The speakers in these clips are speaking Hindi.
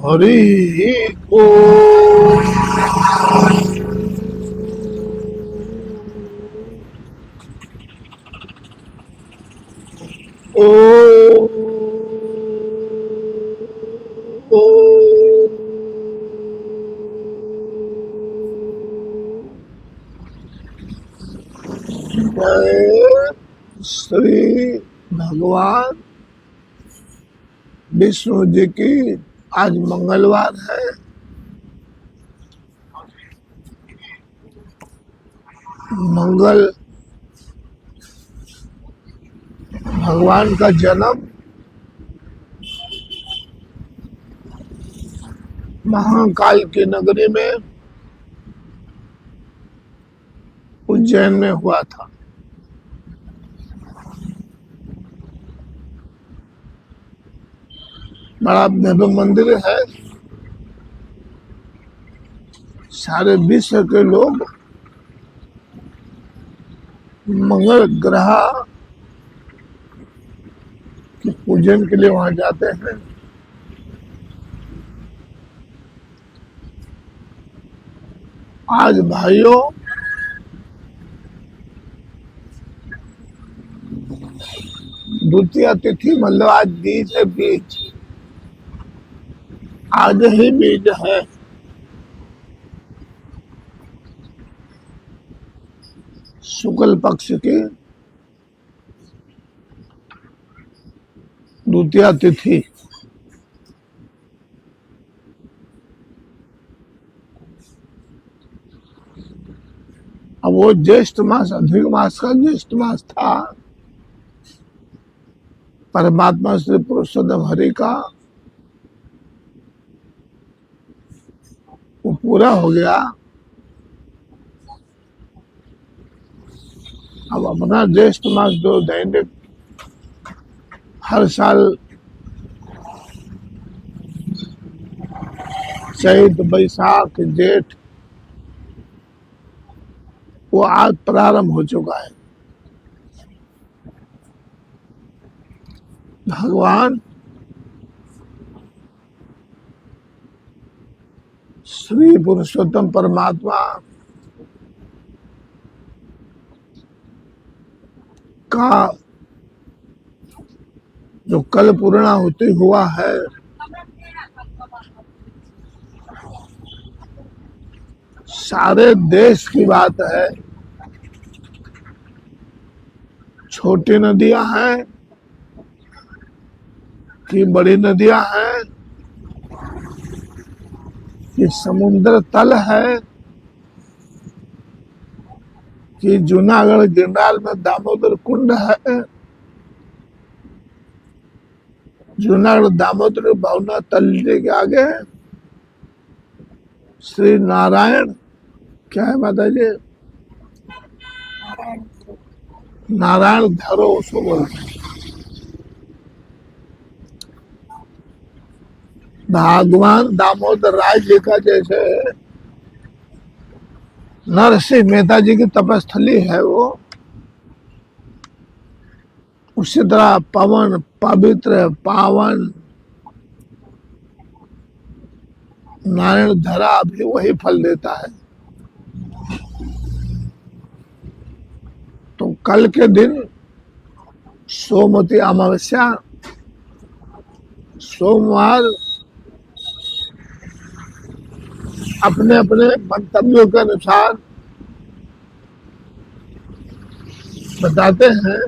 हरि को ओ जय श्री भगवान विष्णु जी की। आज मंगलवार है। मंगल भगवान का जन्म महाकाल की नगरी में उज्जैन में हुआ था। बड़ा भव्य मंदिर है। सारे विश्व के लोग मंगल ग्रह के पूजन के लिए वहां जाते हैं। आज भाइयों द्वितीय तिथि मतलब आज बीज है। बीज आज ही बीज है। शुक्ल पक्ष की द्वितीय तिथि। अब वो ज्येष्ठ मास अधिक मास का ज्येष्ठ मास था। परमात्मा श्री पुरुषोत्तम हरि का वो पूरा हो गया। अब अपना ज्येष्ठ मास जो दैनिक हर साल चैत बैसाख जेठ वो आज प्रारंभ हो चुका है। भगवान श्री पुरुषोत्तम परमात्मा का जो कल पूर्णाहुति हुआ है, सारे देश की बात है। छोटी नदियां हैं कि बड़ी नदियां हैं कि समुद्र तल है कि जूनागढ़ गिरनार में दामोदर कुंड है। जूनागढ़ दामोदर भावना तलने के आगे श्री नारायण क्या है माता जी? नारायण धरो उसको बोलते हैं। भगवान दामोदर राय जी का जैसे नरसिंह मेहता जी की तपस्थली है वो, उसी तरह पवन पवित्र पावन नारायण धरा भी वही फल देता है। तो कल के दिन सोमवती अमावस्या सोमवार अपने अपने मंतव्यों के अनुसार बताते हैं।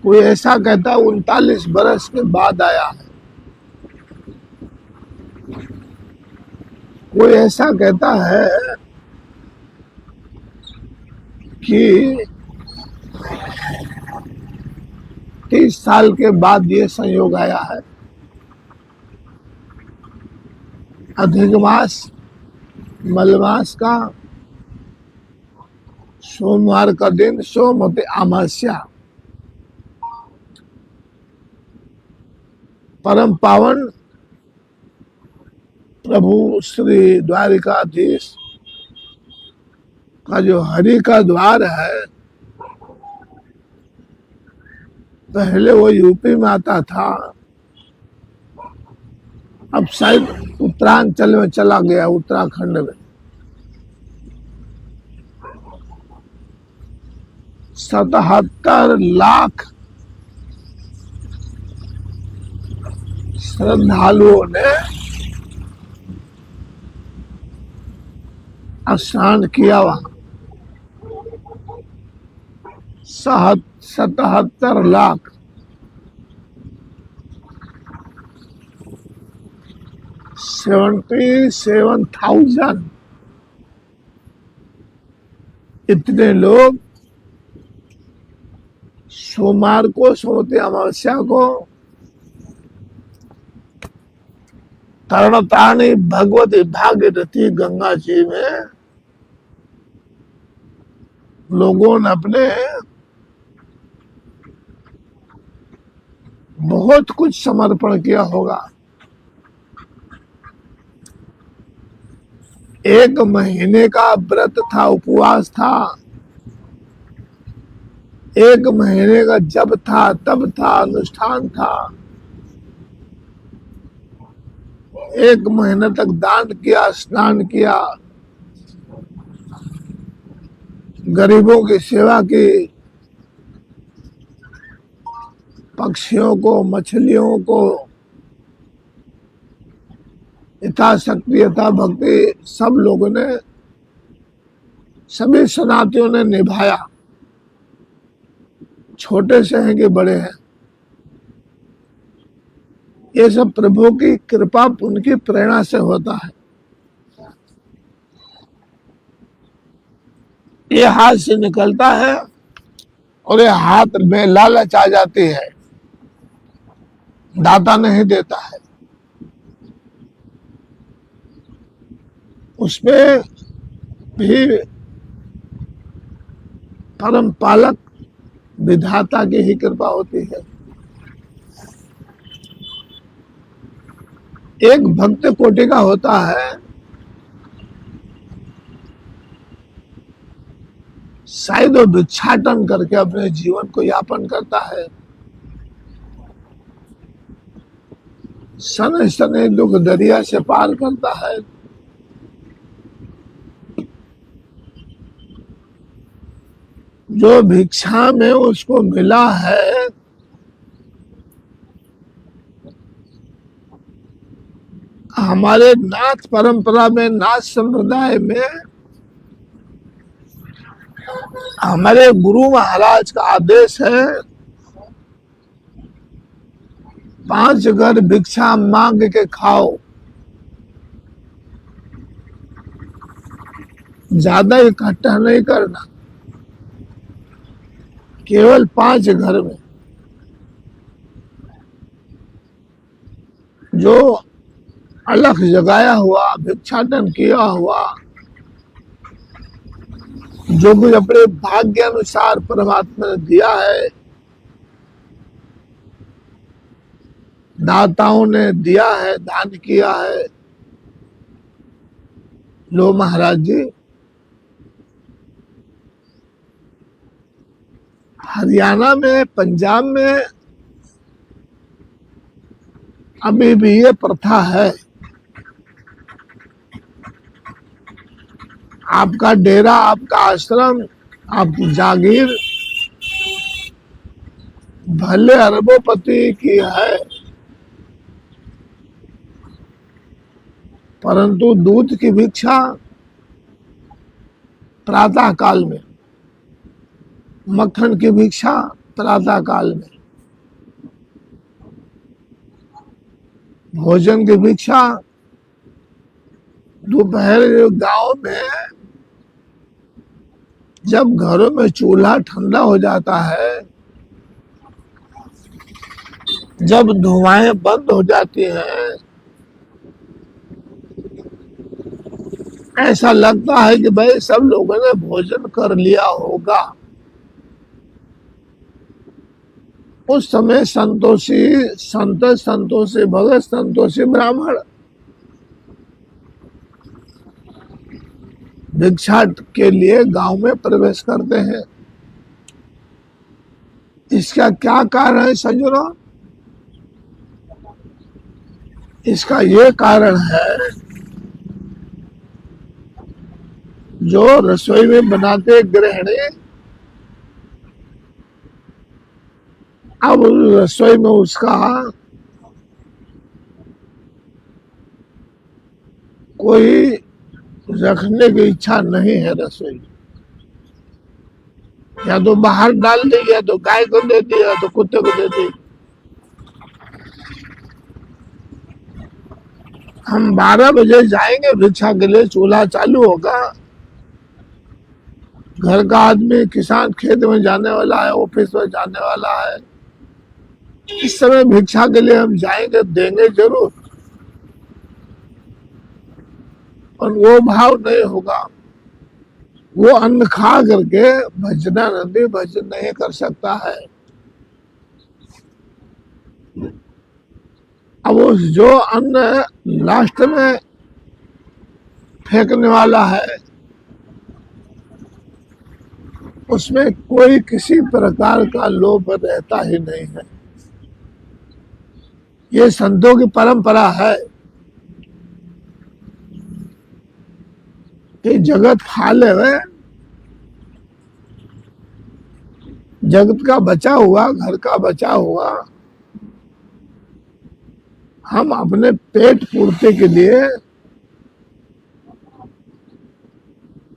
कोई ऐसा कहता है 39 बरस के बाद आया है। कोई ऐसा कहता है कि 30 साल के बाद ये संयोग आया है। अधिक मास मलमास का सोमवार का दिन सोमवती अमावस्या परम पावन प्रभु श्री द्वारिकाधीश का जो हरि का द्वार है, पहले वो यूपी में आता था, अब शायद उत्तरांचल में चला गया, उत्तराखंड में 77 लाख श्रद्धालुओं ने स्नान किया वहां। 77 लाख। 77,000 इतने लोग सोमवार को, सोमवती अमावस्या को तरणतारिणी भगवती भागीरथी गंगा जी में लोगों ने अपने बहुत कुछ समर्पण किया होगा। 1 महीने का व्रत था, उपवास था, 1 महीने का जप था, तप था, अनुष्ठान था, 1 महीने तक दान किया, स्नान किया, गरीबों की सेवा की, पक्षियों को, मछलियों को यथाशक्ति यथा भक्ति सब लोगों ने, सभी सनातनियों ने निभाया। छोटे से हैं कि बड़े हैं, ये सब प्रभु की कृपा, उनकी प्रेरणा से होता है। ये हाथ से निकलता है और ये हाथ में लालच आ जाती है, दाता नहीं देता है। उसमें भी परम पालक विधाता की ही कृपा होती है। एक भक्त कोटि का होता है, शायद वो भिक्षाटन करके अपने जीवन को यापन करता है, सने सने दुख दरिया से पार करता है। जो भिक्षा में उसको मिला है, हमारे नाथ परंपरा में, नाथ संप्रदाय में हमारे गुरु महाराज का आदेश है, 5 घर भिक्षा मांग के खाओ, ज्यादा इकट्ठा नहीं करना, केवल 5 घर में। जो अलख जगाया हुआ, भिक्षाटन किया हुआ, जो कुछ अपने भाग्य अनुसार परमात्मा ने दिया है, दाताओं ने दिया है, दान किया है, लो महाराज जी, हरियाणा में, पंजाब में अभी भी ये प्रथा है। आपका डेरा, आपका आश्रम, आपकी जागीर भले अरबोपति की है, परंतु दूध की भिक्षा प्रातः काल में, मक्खन की भिक्षा प्रातः काल में, भोजन की भिक्षा दोपहर। गांव में जब घरों में चूल्हा ठंडा हो जाता है, जब धुआएं बंद हो जाती हैं, ऐसा लगता है कि भाई सब लोगों ने भोजन कर लिया होगा। उस समय संतोषी संत, संतोषी भगत, संतोषी ब्राह्मण भिक्षा के लिए गांव में प्रवेश करते हैं। इसका क्या कारण है सज्जनों? इसका ये कारण है, जो रसोई में बनाते गृहिणी, अब रसोई में उसका कोई रखने की इच्छा नहीं है। रसोई या तो बाहर डाल दी, या तो गाय को दे दी, या तो कुत्ते को दे दी। हम 12 बजे जाएंगे भिक्षा के लिए, चूल्हा चालू होगा, घर का आदमी किसान खेत में जाने वाला है, ऑफिस में जाने वाला है, इस समय भिक्षा के लिए हम जाएंगे, देंगे जरूर, और वो भाव नहीं होगा। वो अन्न खा करके भजनानंदी भजन नहीं कर सकता है। अब वो जो अन्न लास्ट में फेंकने वाला है, उसमें कोई किसी प्रकार का लोभ रहता ही नहीं है। ये संतों की परंपरा है कि जगत खा ले, जगत का बचा हुआ, घर का बचा हुआ, हम अपने पेट पूर्ति के लिए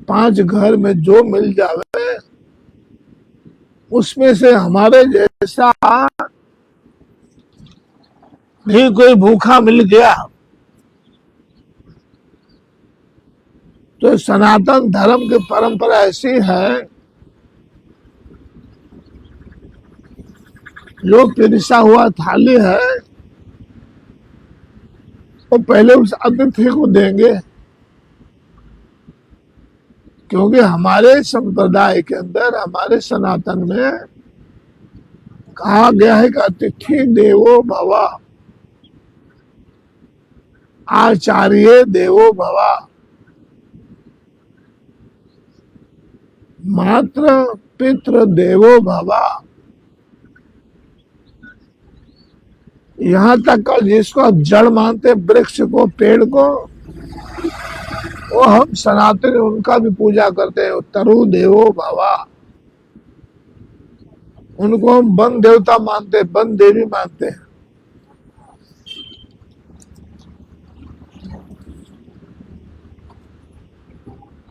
5 घर में जो मिल जावे, उसमें से हमारे जैसा भी कोई भूखा मिल गया तो सनातन धर्म की परंपरा ऐसी है, जो पिरसा हुआ थाली है वो पहले उस अतिथि को देंगे, क्योंकि हमारे संप्रदाय के अंदर, हमारे सनातन में कहा गया है कि अतिथि देवो भव, आचार्य देवो भव, मात्र पितृ देवो भव। यहाँ तक का जिसको आप जड़ मानते, वृक्ष को, पेड़ को, वो हम सनातन उनका भी पूजा करते हैं, तरु देवो भवा। उनको हम वन देवता मानते, वन देवी मानते हैं।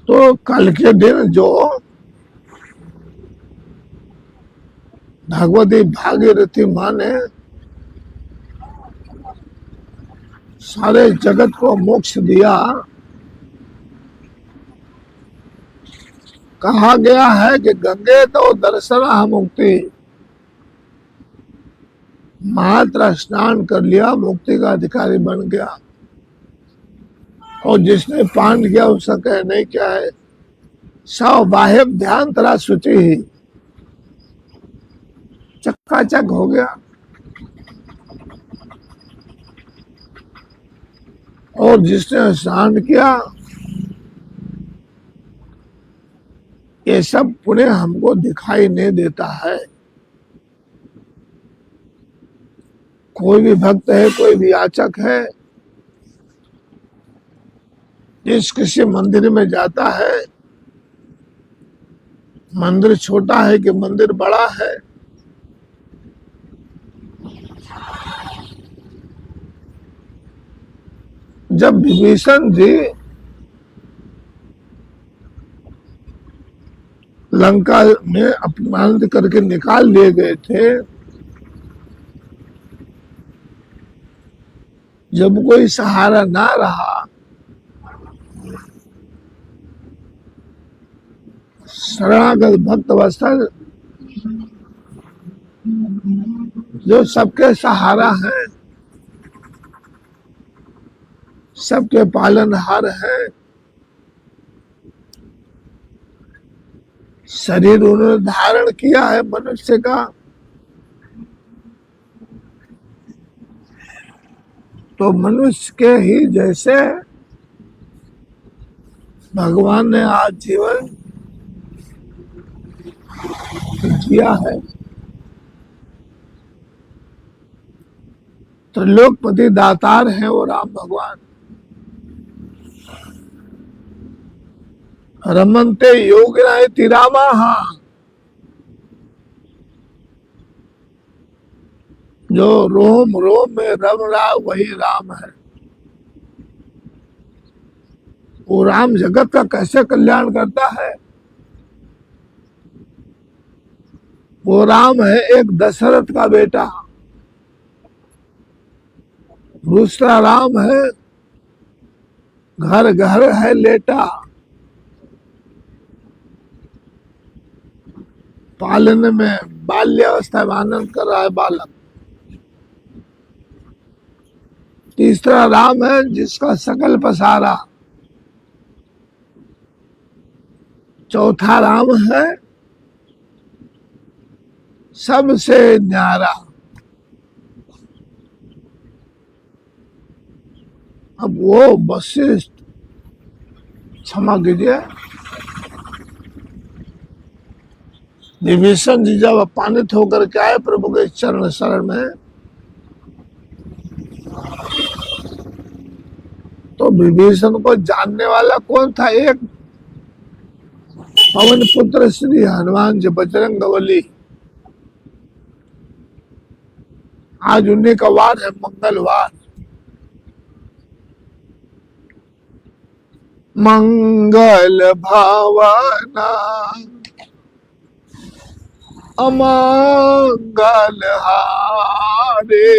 तो कल के दिन जो भगवती भागीरथी माँ ने सारे जगत को मोक्ष दिया, कहा गया है कि गंगे तो दर्शन मुक्ति, मात्र स्नान कर लिया मुक्ति का अधिकारी बन गया, और जिसने पान किया उसका कह नहीं क्या है, सौ बाह्य ध्यान तरा शुचि ही, चक्काचक हो गया। और जिसने स्नान किया, ये सब पुण्य हमको दिखाई नहीं देता है। कोई भी भक्त है, कोई भी याचक है, जिस किसी मंदिर में जाता है, मंदिर छोटा है कि मंदिर बड़ा है, जब विभीषण जी लंका में अपमानित करके निकाल लिए गए थे, जब कोई सहारा ना रहा, शरणागत भक्त वत्सल जो सबके सहारा है, सबके पालनहार है, शरीर उन्होंने धारण किया है मनुष्य का, तो मनुष्य के ही जैसे भगवान ने आज जीवन जिया है। त्रिलोकपति दातार हैं वो राम भगवान। रमन्ते योगिना इति रामाः, जो रोम रोम में रम रहा वही राम है। वो राम जगत का कैसे कल्याण करता है? वो राम है एक दशरथ का बेटा, दूसरा राम है घर घर है लेटा, पालने में बाल्यावस्था में आनंद कर रहा है बालक। तीसरा राम है जिसका सकल पसारा। चौथा राम है सबसे न्यारा। अब वो वशिष्ठ, क्षमा कीजिए, विभीषण जी जब अपमानित होकर के आए प्रभु के चरण शरण में, तो विभीषण को जानने वाला कौन था? एक पवन पुत्र श्री हनुमान जी बजरंग बली। आज उन्हीं का वार है, मंगलवार। मंगल भावना अमंगल हारे,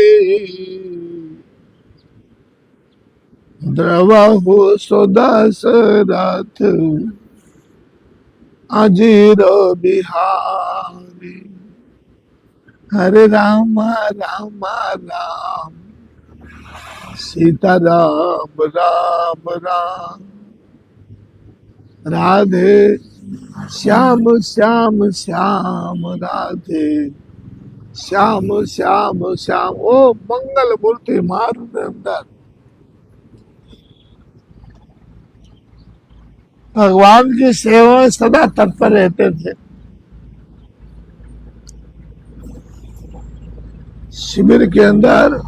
द्रवहु सुदशरथ अजीर बिहारी। हरे राम राम राम सीता राम राम राम, राधे श्याम श्याम श्याम, राधे श्याम श्याम श्याम। ओ मंगल मूर्ति मारुति अंदर भगवान की सेवा में सदा तत्पर रहते थे। शिविर के अंदर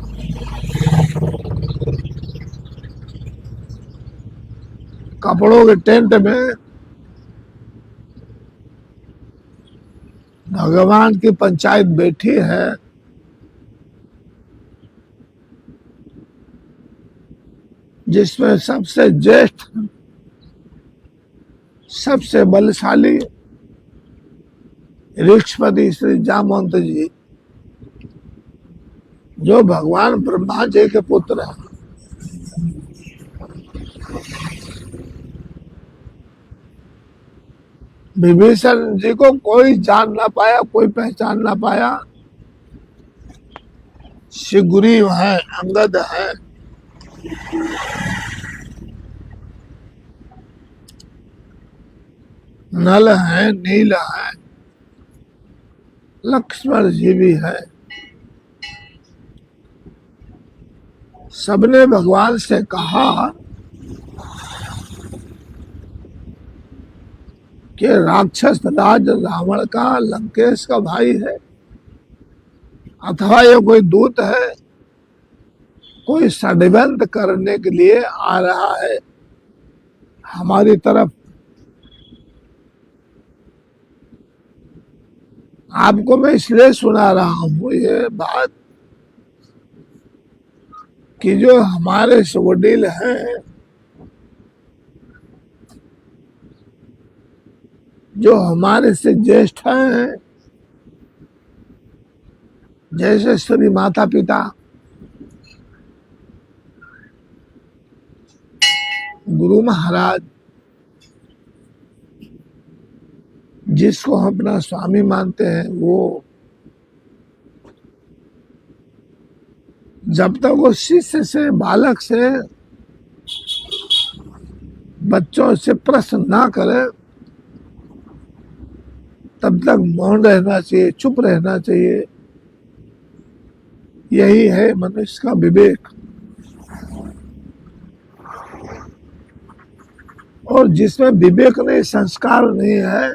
कपड़ों के टेंट में भगवान की पंचायत बैठी है। जिसमें सबसे ज्येष्ठ, सबसे बलशाली ऋक्षपति श्री जामवंत जी, जो भगवान ब्रह्मा जी के पुत्र हैं। विभीषण जी को कोई जान ना पाया, कोई पहचान ना पाया। सुग्रीव है, अंगद है, नल है, नील है, लक्ष्मण जी भी है। सबने भगवान से कहा कि राक्षस राज रावण का, लंकेश का भाई है, अथवा ये कोई दूत है, कोई षड्यंत्र करने के लिए आ रहा है हमारी तरफ। आपको मैं इसलिए सुना रहा हूं ये बात कि जो हमारे वडील हैं, जो हमारे से ज्येष्ठ हैं, जैसे श्री माता पिता, गुरु महाराज, जिसको हम अपना स्वामी मानते हैं, वो जब तक वो शिष्य से, बालक से, बच्चों से प्रश्न ना करे, तब तक मौन रहना चाहिए, चुप रहना चाहिए। यही है मनुष्य का विवेक। और जिसमें विवेक नहीं, संस्कार नहीं है,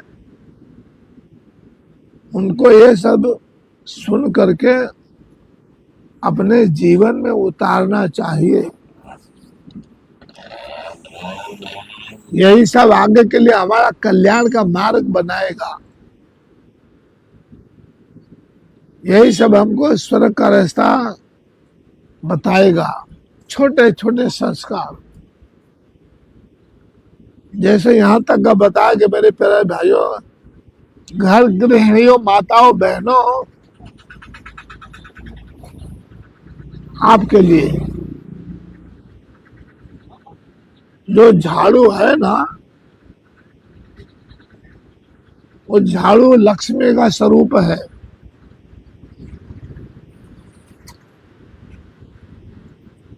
उनको ये सब सुन करके अपने जीवन में उतारना चाहिए। यही सब आगे के लिए हमारा कल्याण का मार्ग बनाएगा। यही सब हमको स्वर्ग का रास्ता बताएगा। छोटे छोटे संस्कार, जैसे यहाँ तक का बताया कि मेरे प्यारे भाइयों, घर गृहिणियों, माताओं, बहनों, आपके लिए जो झाड़ू है ना, वो झाड़ू लक्ष्मी का स्वरूप है।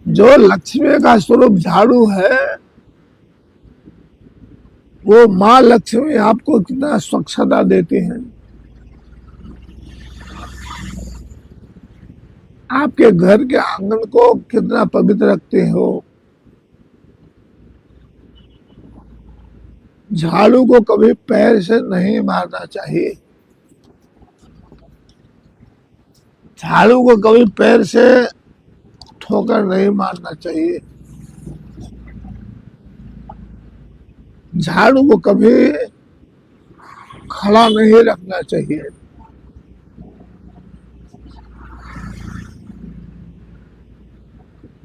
जो लक्ष्मी का स्वरूप झाड़ू है, वो माँ लक्ष्मी आपको कितना स्वच्छता देती हैं, आपके घर के आंगन को कितना पवित्र रखते हो। झाड़ू को कभी पैर से नहीं मारना चाहिए। झाड़ू को कभी पैर से ठोकर नहीं मारना चाहिए। झाड़ू को कभी खड़ा नहीं रखना चाहिए।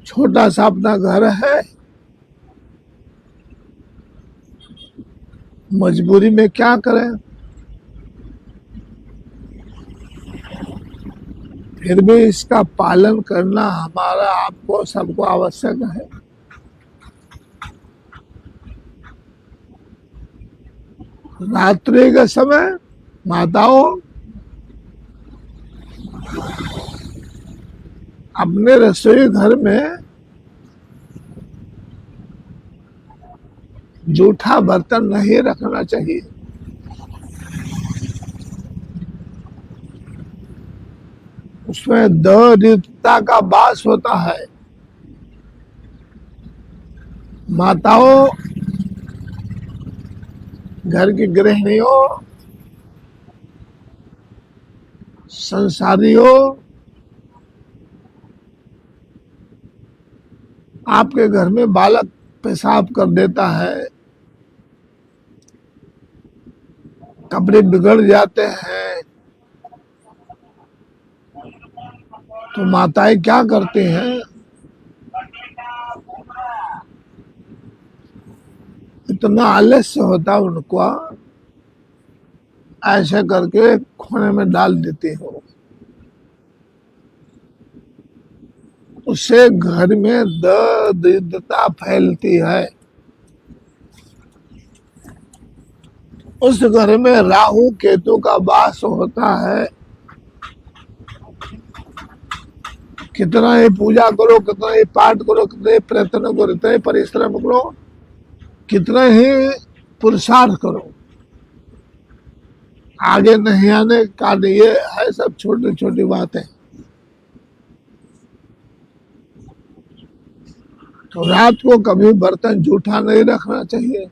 छोटा सा अपना घर है, मजबूरी में क्या करें, फिर भी इसका पालन करना हमारा, आपको, सबको आवश्यक है। रात्रि के समय माताओं अपने रसोई घर में जूठा बर्तन नहीं रखना चाहिए। उसमें दरिद्रता का वास होता है। माताओं, घर की गृहिणियों, संसारियों, आपके घर में बालक पेशाब कर देता है, कपड़े बिगड़ जाते हैं, तो माताएं क्या करती हैं, इतना आलस्य होता है उनको, ऐसे करके खोने में डाल देती हो। उससे घर में दरिद्रता फैलती है। उस घर में राहु केतु का वास होता है। कितना ही पूजा करो, कितना ही पाठ करो, कितने प्रयत्न करो, कितने परिश्रम करो, कितना ही पुरुषार्थ करो, आगे नहीं आने का ये है सब छोटी छोटी बातें। तो रात को कभी बर्तन जूठा नहीं रखना चाहिए।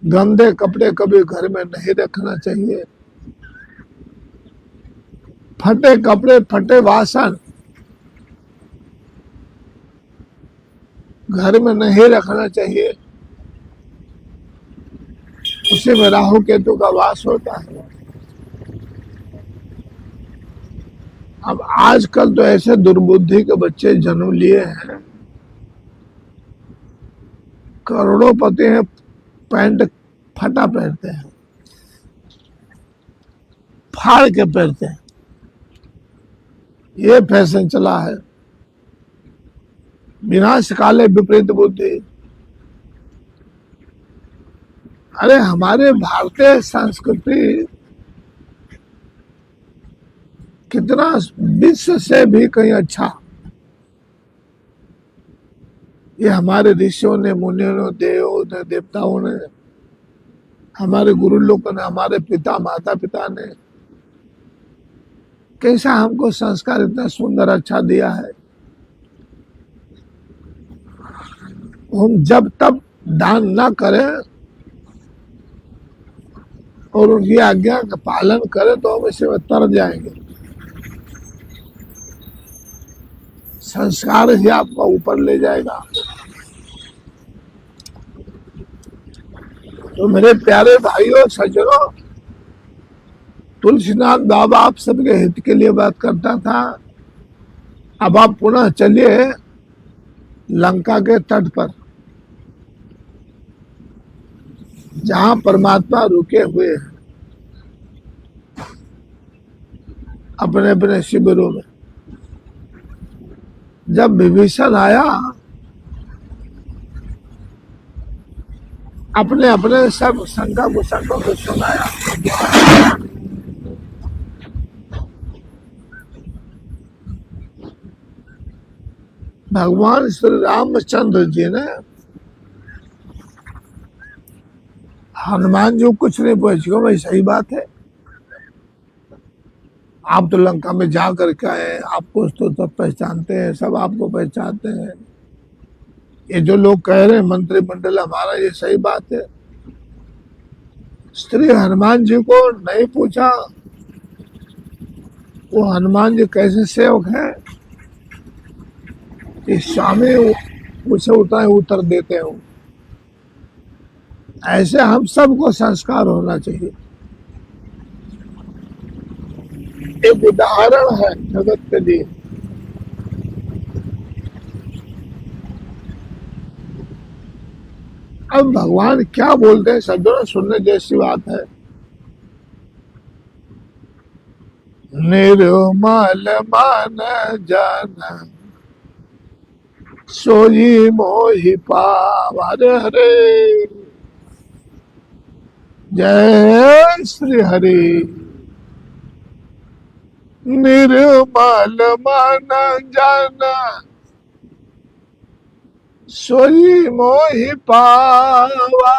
गंदे कपड़े कभी घर में नहीं रखना चाहिए। फटे कपड़े, फटे वासन घर में नहीं रखना चाहिए। उसी में राहु केतु का वास होता है। अब आजकल तो ऐसे दुर्बुद्धि के बच्चे जन्म लिए हैं, करोड़ोंपति हैं, पैंट फटा पहनते हैं, फाड़ के पहनते हैं। ये फैशन चला है। विनाश काले विपरीत बुद्धि। अरे हमारे भारतीय संस्कृति कितना विश्व से भी कहीं अच्छा। ये हमारे ऋषियों ने, मुनियों ने, देवों ने, देवताओं ने, हमारे गुरु लोगों ने, हमारे पिता माता पिता ने कैसा हमको संस्कार इतना सुंदर अच्छा दिया है। हम जब तब दान ना करें और उनकी आज्ञा का पालन करें तो हम इसे तर जाएंगे। संस्कार ही आपको ऊपर ले जाएगा। तो मेरे प्यारे भाइयों सज्जनों, तुलसीनाथ बाबा आप सबके हित के लिए बात करता था। अब आप पुनः चलिए लंका के तट पर, जहां परमात्मा रुके हुए हैं अपने अपने शिविरों में। जब विभीषण आया, अपने अपने सब शंका कुशंकों को सुनाया। भगवान श्री रामचंद्र जी ने हनुमान जी को कुछ नहीं पूछा। भाई सही बात है, आप तो लंका में जा करके आए, आपको तो सब पहचानते हैं, सब आपको पहचानते हैं। ये जो लोग कह रहे हैं मंत्रिमंडल हमारा, ये सही बात है। श्री हनुमान जी को नहीं पूछा, वो हनुमान जी कैसे सेवक है कि स्वामी पूछे उतना ही उत्तर देते हो। ऐसे हम सबको संस्कार होना चाहिए। एक उदाहरण है जगत के लिए। अब भगवान क्या बोलते हैं सज्जनों, सुनने जैसी बात है। निर्मल मन जन सोई मोहि पावा। हरे हरे, जय श्री हरि। निर्मल मन जन सोई मोहि पावा।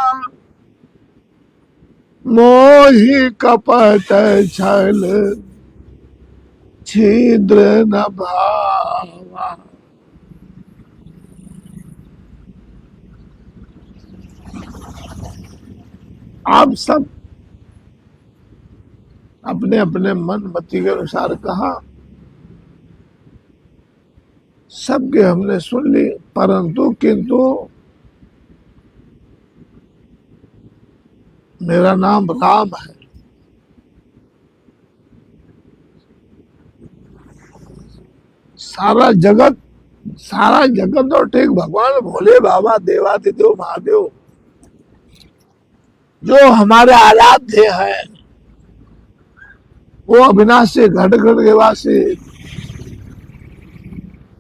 मोहि कपट छल छिद्र न भावा। आप सब अपने अपने मन मति के अनुसार कहा, सबके हमने सुन ली, परंतु किंतु मेरा नाम राम है। सारा जगत तो ठीक, भगवान भोले बाबा देवादिदेव महादेव जो हमारे आराध्य हैं, वो अविनाशी घट घट के वासी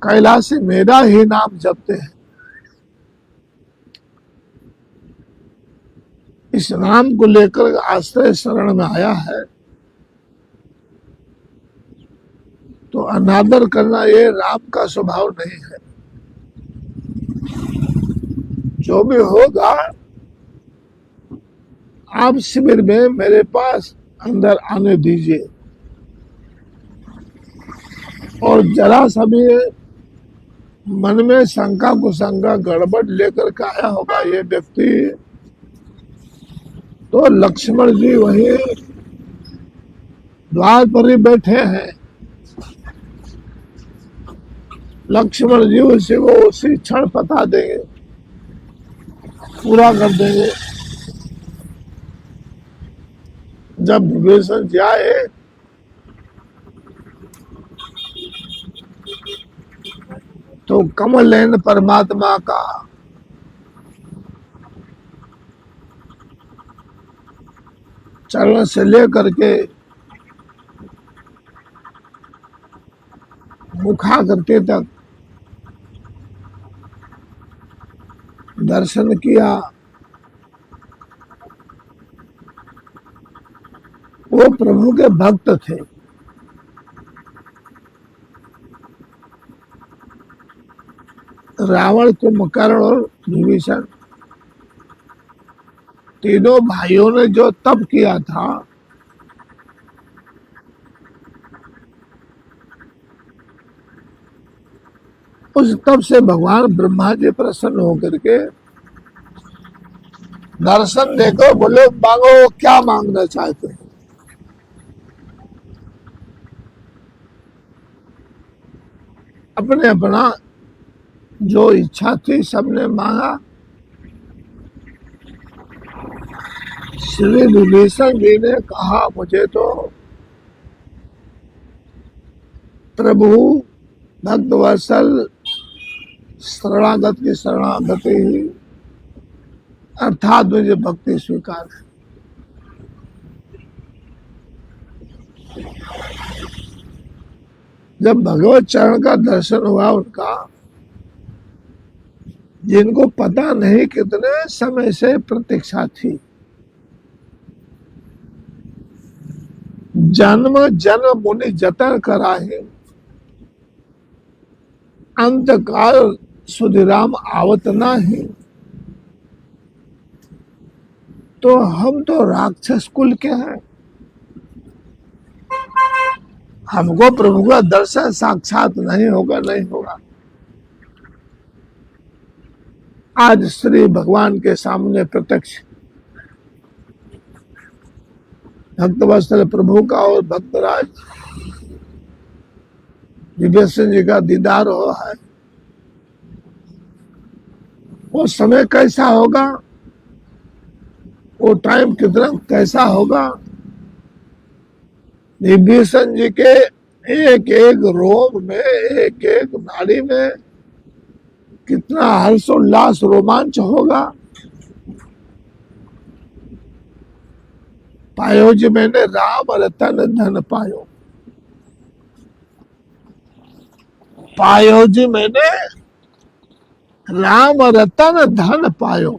कैलाशी मेरा ही नाम जपते हैं। इस नाम को लेकर आश्रय शरण में आया है, तो अनादर करना ये राम का स्वभाव नहीं है। जो भी होगा आप शिविर में मेरे पास अंदर आने दीजिए, और जरा सा भी मन में शंका कुशंका गड़बड़ लेकर के आया होगा ये व्यक्ति, तो लक्ष्मण जी वहीं द्वार पर ही बैठे हैं। लक्ष्मण जी उसी को उसी क्षण बता देंगे, पूरा कर देंगे। जब विभीषण जाए तो कमल नयन परमात्मा का चरण से लेकर के मुखाकृति तक दर्शन किया। वो प्रभु के भक्त थे। रावण, कुंभकर्ण और विभीषण तीनों भाइयों ने जो तप किया था, उस तप से भगवान ब्रह्मा जी प्रसन्न होकर के दर्शन देकर बोले, मांगो क्या मांगना चाहते हैं। अपने अपना जो इच्छा थी सबने मांगा। श्री विभीषण जी ने कहा, मुझे तो प्रभु भक्तवत्सल शरणागत की शरणागति ही अर्थात मुझे भक्ति स्वीकार है। जब भगवत चरण का दर्शन हुआ उनका, जिनको पता नहीं कितने समय से प्रतीक्षा थी, जन्म जन्म मुनि जतन कराहे, अंत काल सुधिराम आवत नाही। तो हम तो राक्षस कुल के हैं, हमको प्रभु का दर्शन साक्षात नहीं होगा, नहीं होगा। आज श्री भगवान के सामने प्रत्यक्ष भक्तवत्सल प्रभु का और भक्तराज विभीषण जी का दीदार हुआ है। वो समय कैसा होगा, वो टाइम कितना कैसा होगा। विभीषण जी के एक एक रोम में, एक एक नाड़ी में कितना हर्षोल्लास रोमांच होगा। पायो जी मैंने राम रतन धन पायो, पायो जी मैंने राम रतन धन पायो।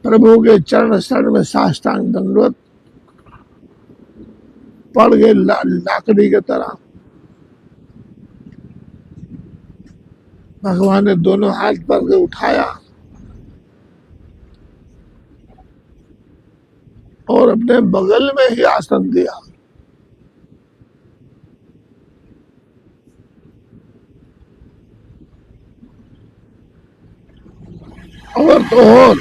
प्रभु के चरण शरण में साष्टांग दंडवत पड़ गए लाकड़ी की तरह। भगवान ने दोनों हाथ पर के उठाया और अपने बगल में ही आसन दिया। और तो और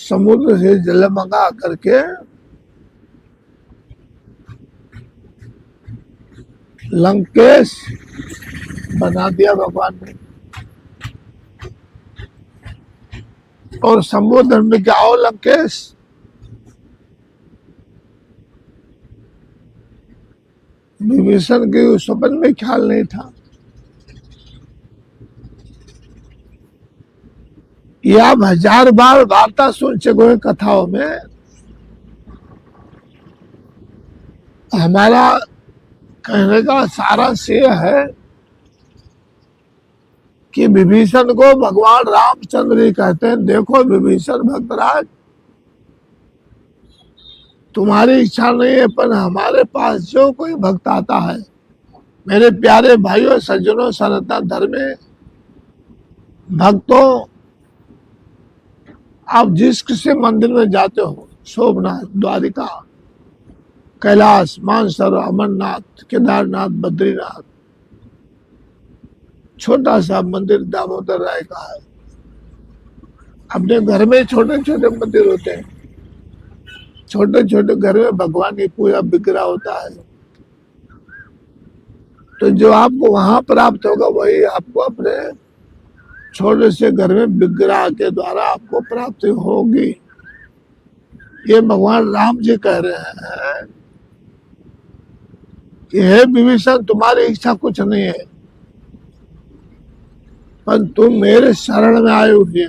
समुद्र से जल मंगा करके लंकेश बना दिया भगवान ने। और समुद्र में जाओ लंकेश, विभीषण के उस स्वप्न में ख्याल नहीं था। ये आप 1000 बार वार्ता सुन चुके हैं कथाओं में। हमारा कहने का सारांश ये है कि विभीषण को भगवान रामचंद्र ही कहते हैं। देखो विभीषण भक्तराज, तुम्हारी इच्छा नहीं है, पर हमारे पास जो कोई भक्त आता है, मेरे प्यारे भाइयों सज्जनों सनातन धर्म में भक्तों, आप जिस किसी मंदिर में जाते हो, सोमनाथ, द्वारिका, कैलाश, मानसरोवर, अमरनाथ, केदारनाथ, बद्रीनाथ, छोटा सा मंदिर दामोदर राय का है। अपने घर में छोटे छोटे मंदिर होते हैं, छोटे छोटे घर में भगवान की पूजा विग्रह होता है। तो जो आपको वहां प्राप्त होगा वही आपको अपने छोटे से घर में विग्रह के द्वारा आपको प्राप्ति होगी। ये भगवान राम जी कह रहे हैं कि हे विभीषण, तुम्हारी इच्छा कुछ नहीं है, पर तुम मेरे शरण में आए हुए।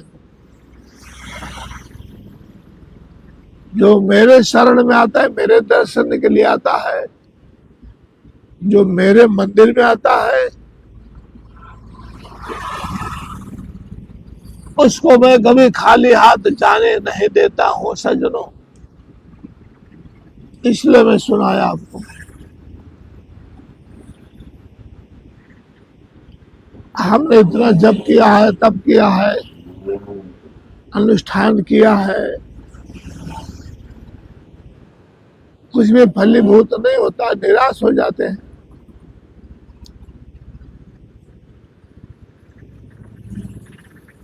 जो मेरे शरण में आता है, मेरे दर्शन के लिए आता है, जो मेरे मंदिर में आता है, उसको मैं कभी खाली हाथ जाने नहीं देता हूं सज्जनों। इसलिए मैं सुनाया आपको। हमने इतना जप किया है, तप किया है, अनुष्ठान किया है, कुछ भी फलीभूत नहीं होता, निराश हो जाते हैं।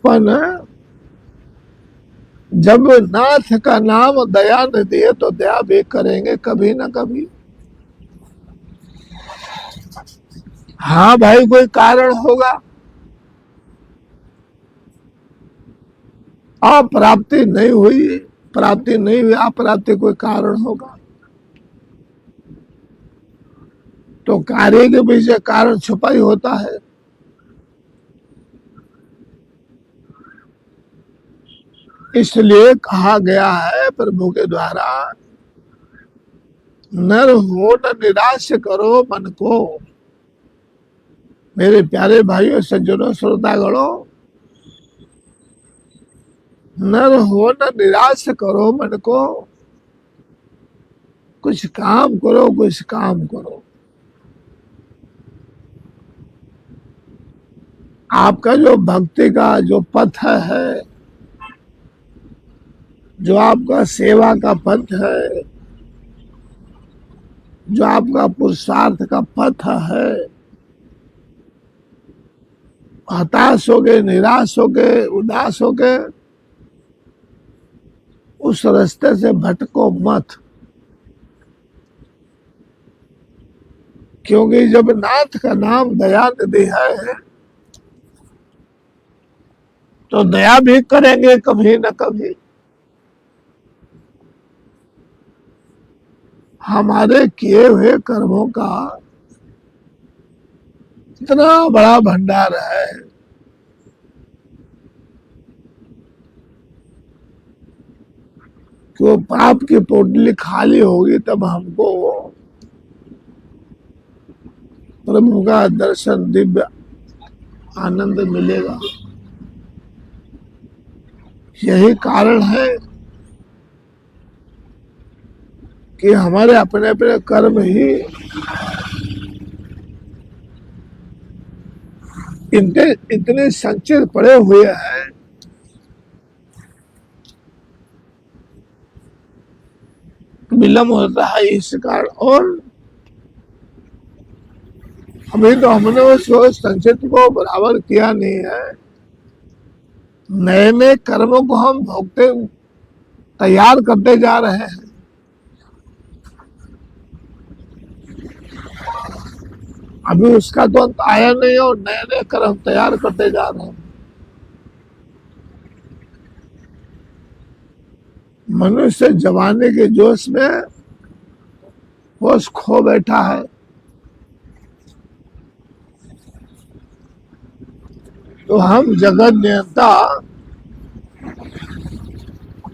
पर जब नाथ का नाम दया न दिए तो दया भी करेंगे कभी ना कभी। हाँ भाई, कोई कारण होगा, अप्राप्ति नहीं हुई, प्राप्ति नहीं हुई, अप्राप्ति कोई कारण होगा। तो कार्य के पीछे कारण छुपा ही होता है। इसलिए कहा गया है प्रभु के द्वारा, नर हो न निराश करो मन को। मेरे प्यारे भाइयों, सज्जनों, श्रोतागणों, नर हो न निराश करो मन को, कुछ काम करो, कुछ काम करो। आपका जो भक्ति का जो पथ है, जो आपका सेवा का पथ है, जो आपका पुरुषार्थ का पथ है, हताश हो गए, निराश हो गए, उदास हो गए, उस रास्ते से भटको मत। क्योंकि जब नाथ का नाम दया निधि है तो दया भी करेंगे कभी न कभी। हमारे किए हुए कर्मों का इतना बड़ा भंडार है कि वो पाप की पोटली खाली होगी तब हमको प्रभु का दर्शन, दिव्य आनंद मिलेगा। यही कारण है कि हमारे अपने अपने कर्म ही इतने संचित पड़े हुए हैं विलम्ब होता है इस कारण। और अभी तो हमने उस संचित को बराबर किया नहीं है। नए नए कर्मों को हम भोगते तैयार करते जा रहे हैं। अभी उसका तो अंत आया नहीं और नए नए कर्म तैयार करते जा रहे हैं। मनुष्य जवानी के जोश में होश खो बैठा है। तो हम जगत नियंता,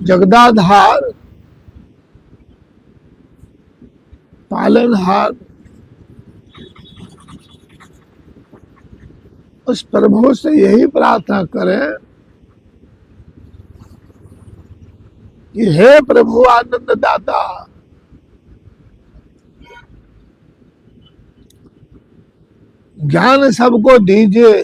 जगदाधार, पालनहार उस प्रभु से यही प्रार्थना करें कि हे प्रभु आनंद दाता, ज्ञान सबको दीजिए,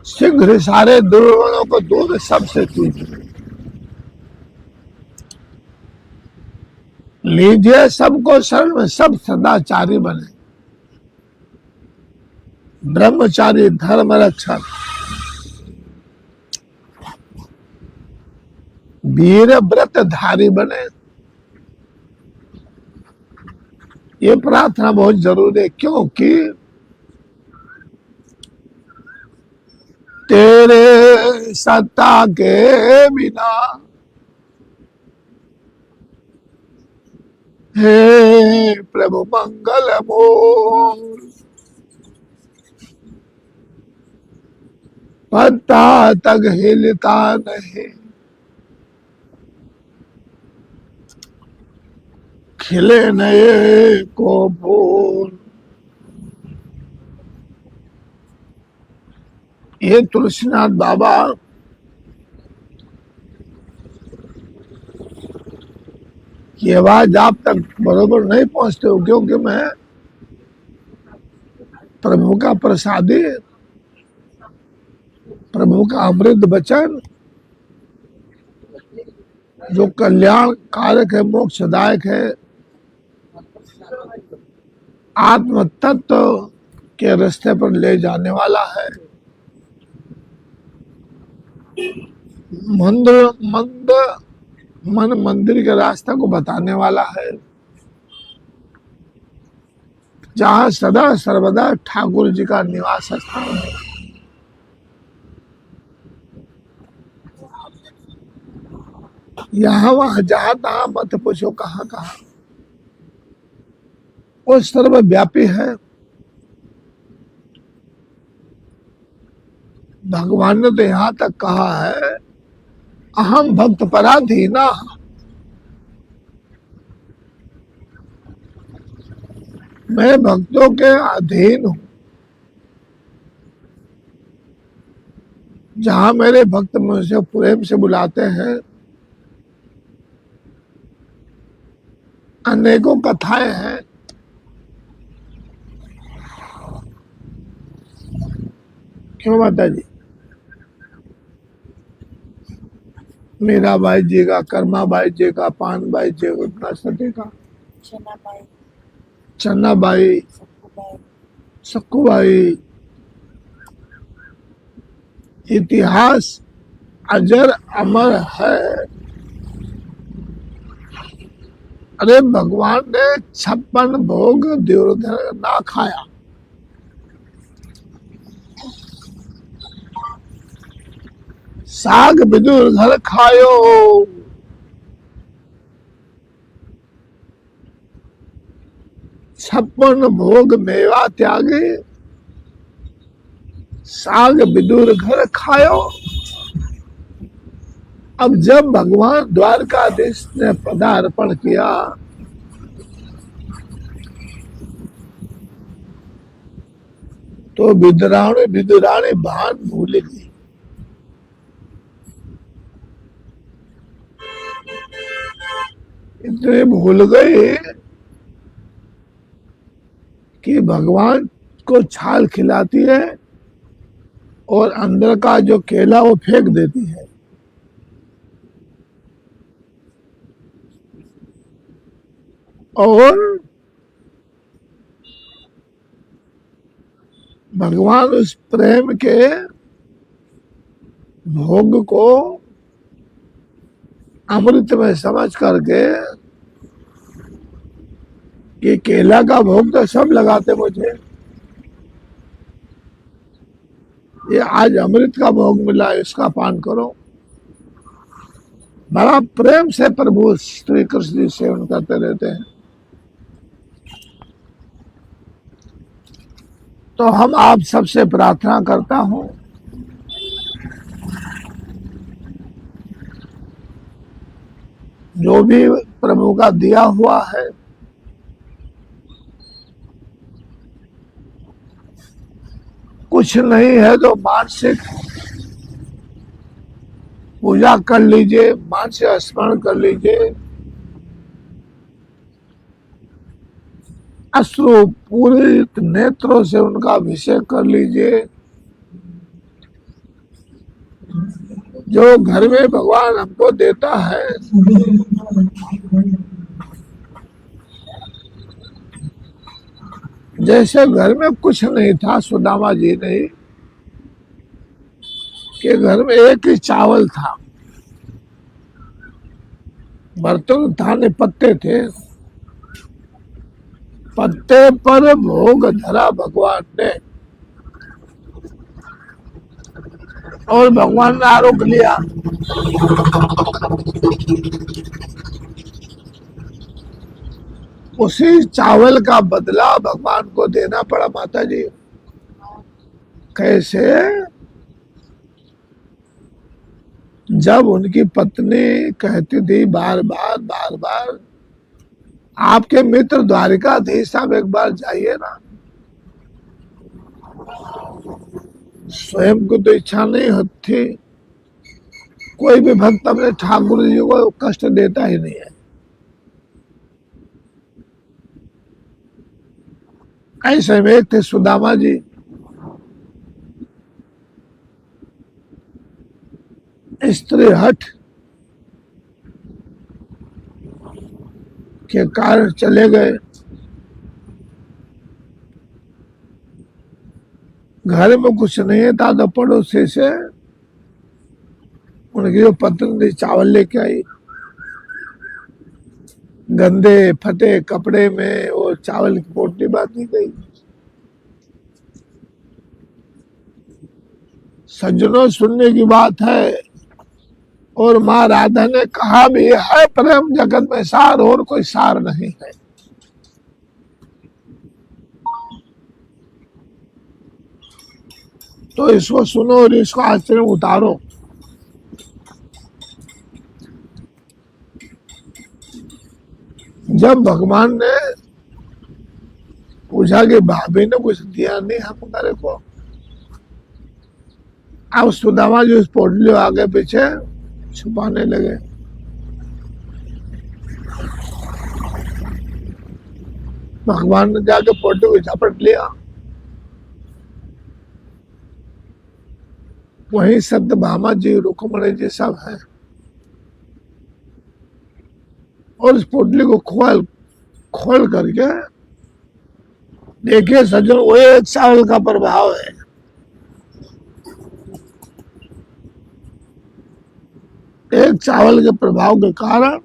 शीघ्र सारे दुर्गुणों को दूर सबसे कीजिए, लीजिए सबको शरण में, सब सदाचारी बने, ब्रह्मचारी, धर्म रक्षक, वीर व्रत धारी बने। ये प्रार्थना बहुत जरूरी है, क्योंकि तेरे सत्ता के बिना हे प्रभु मंगल मोर, पत्ता तक हिलता नहीं, खिले नए को फूल। ये तुलसीनाथ बाबा की आवाज आप तक बरोबर नहीं पहुंचते हो, क्योंकि मैं प्रभु का प्रसादी, प्रभु का अमृत वचन जो कल्याण कारक है, मोक्षदायक है, आत्म तत्व के रास्ते पर ले जाने वाला है, मंदिर मंद मन मंदिर के रास्ता को बताने वाला है, जहाँ सदा सर्वदा ठाकुर जी का निवास स्थान है। यहाँ वहां जहाँ तहाँ मत पूछो कहाँ कहाँ, वो सर्वव्यापी है। भगवान ने तो यहाँ तक कहा है, अहम भक्त पराधीना, मैं भक्तों के अधीन हूं। जहां मेरे भक्त मुझसे प्रेम से बुलाते हैं, अनेकों कथाएं हैं। क्यों माता जी? मीरा बाई जी का, कर्मा बाई जी का, पान बाई जी का, उतना सटे का, चन्ना बाई, सक्कू बाई, इतिहास अजर अमर है। अरे भगवान ने 56 भोग दुर्योधन ना खाया, साग विदुर घर खायो, 56 भोग मेवा त्यागे, साग विदुर घर खायो। अब जब भगवान द्वारकाधीश ने पदार्पण किया, तो विदुराणी विदुराणी भान भूल गई। इतने भूल गए कि भगवान को छाल खिलाती है और अंदर का जो केला वो फेंक देती है। और भगवान उस प्रेम के भोग को अमृत में समझ करके कि केला का भोग तो सब लगाते मुझे, ये आज अमृत का भोग मिला, इसका पान करो। बड़ा प्रेम से प्रभु श्री कृष्ण जी सेवन करते रहते हैं। तो हम आप सबसे प्रार्थना करता हूं, जो भी प्रभु का दिया हुआ है, कुछ नहीं है तो मानसिक पूजा कर लीजिए, मानसिक स्मरण कर लीजिए, अश्रु पूरित नेत्रों से उनका अभिषेक कर लीजिए। जो घर में भगवान हमको देता है, जैसे घर में कुछ नहीं था, सुदामा जी नहीं कि घर में एक ही चावल था, बर्तन थाने पत्ते थे, पत्ते पर भोग धरा भगवान ने और भगवान ने आरोप लिया। उसी चावल का बदला भगवान को देना पड़ा माता जी। कैसे? जब उनकी पत्नी कहती थी बार बार, आपके मित्र द्वारिकाधीश साहब एक बार जाइए ना। स्वयं को तो इच्छा नहीं होती, कोई भी भक्त अपने ठाकुर जी को कष्ट देता ही नहीं है। ऐसे में एक थे सुदामा जी, स्त्री हठ के कारण चले गए। घर में कुछ नहीं था तो पड़ोसी से उनकी जो पत्नी थी चावल लेके आई, गंदे फटे कपड़े में वो चावल की पोटली बांधी गई। सज्जनों, सुनने की बात है। और माँ राधा ने कहा भी है, प्रेम जगत में सार और कोई सार नहीं है। तो इसको सुनो और इसको आचरण में उतारो। जब भगवान ने पूछा कि भाभी ने कुछ दिया नहीं हमारे को, अब सुदामा जी उस पोटली आगे पीछे छुपाने लगे। भगवान ने जाके पोटली को झपट लिया। वही सत्यभामा जी, रुक्मणी जी सब है। और इस पोटली को खोल करके देखिए सज्जन, वो एक चावल का प्रभाव है। एक चावल के प्रभाव के कारण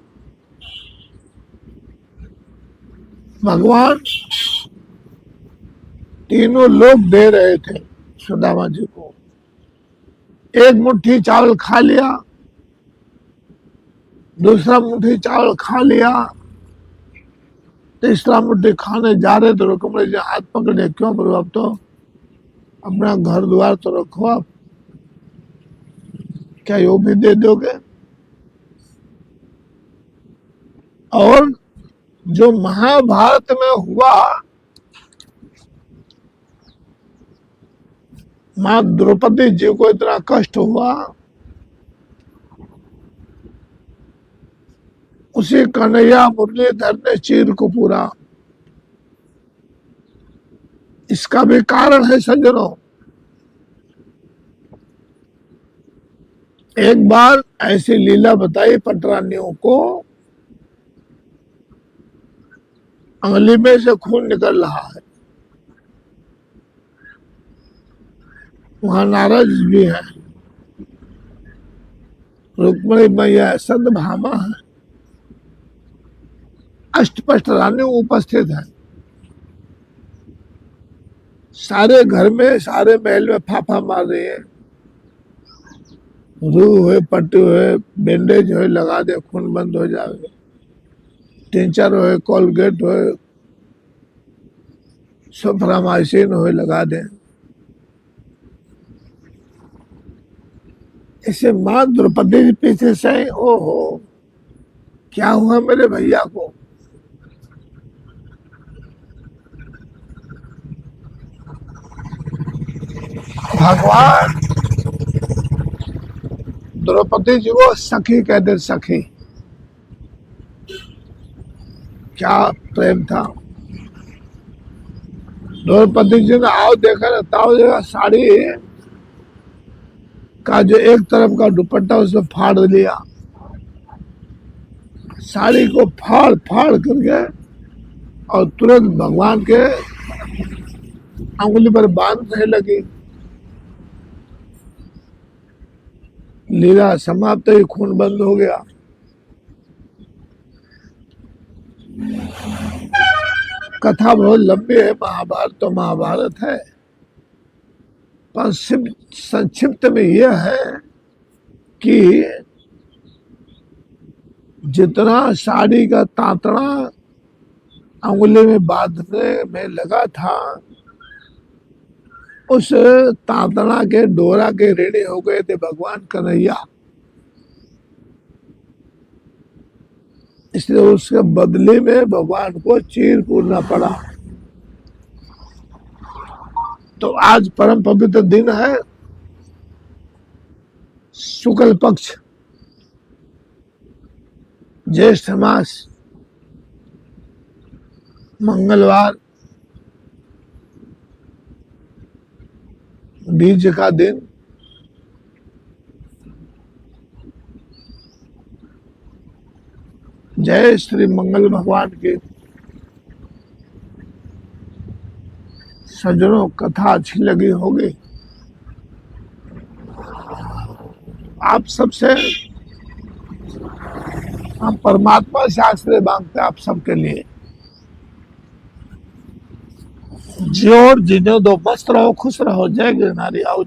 भगवान तीनों लोग दे रहे थे सुदामा जी को। एक मुट्ठी चावल खा लिया, दूसरा मुट्ठी चावल खा लिया, तीसरा मुट्ठी खाने जा रहे तो रुक्मणी जी हाथ पकड़े, क्यों प्रभु, अब तो अपना घर द्वार तो रखो, आप क्या यो भी दे दोगे? और जो महाभारत में हुआ, मां द्रौपदी जी को इतना कष्ट हुआ, उसी कन्हैया मुरलीधर ने चीर को पूरा। इसका भी कारण है सज्जनों। एक बार ऐसी लीला बताई पटरानियों को, अंगुली में से खून निकल रहा है। वहां नारद भी है, रुक्मणी मैया, सत्यभामा है, अष्टपष्ट रानी उपस्थित है। सारे घर में, सारे महल में फाफा मार रही है। रूह हुए, पट्टी हुए, बैंडेज हुए, लगा दे, खून बंद हो जाएगा। टिंचर हुए, कोलगेट हुए, सफरामाइसिन हुए, लगा दे। इसे मां द्रौपदी पीछे से, ओहो क्या हुआ मेरे भैया को। भगवान द्रौपदी जी को सखी कहते, सखी। क्या प्रेम था। द्रौपदी जी ने आओ देखा, ताओ देखा, साड़ी का जो एक तरफ का दुपट्टा उसमें फाड़ लिया, साड़ी को फाड़ फाड़ करके, और तुरंत भगवान के अंगुली पर बांधने लगी। लीला समाप्त ही खून बंद हो गया। कथा बहुत लंबी है, महाभारत तो महाभारत है, पर संक्षिप्त में यह है कि जितना साड़ी का तांतड़ा अंगुली में बांधने में लगा था, उस तांतड़ा के डोरा के ऋणी हो गए थे भगवान कन्हैया। इसलिए उसके बदले में भगवान को चीर पूरना पड़ा। तो आज परम पवित्र दिन है, शुक्ल पक्ष, ज्येष्ठ मास, मंगलवार, बीज का दिन। जय श्री मंगल भगवान की। सज्जनों, कथा अच्छी लगी होगी। आप सबसे हम परमात्मा से आश्रय मांगते हैं आप सबके लिए। जियो और जीने दो, मस्त रहो, खुश रहो। जय गिरनारी। आओ।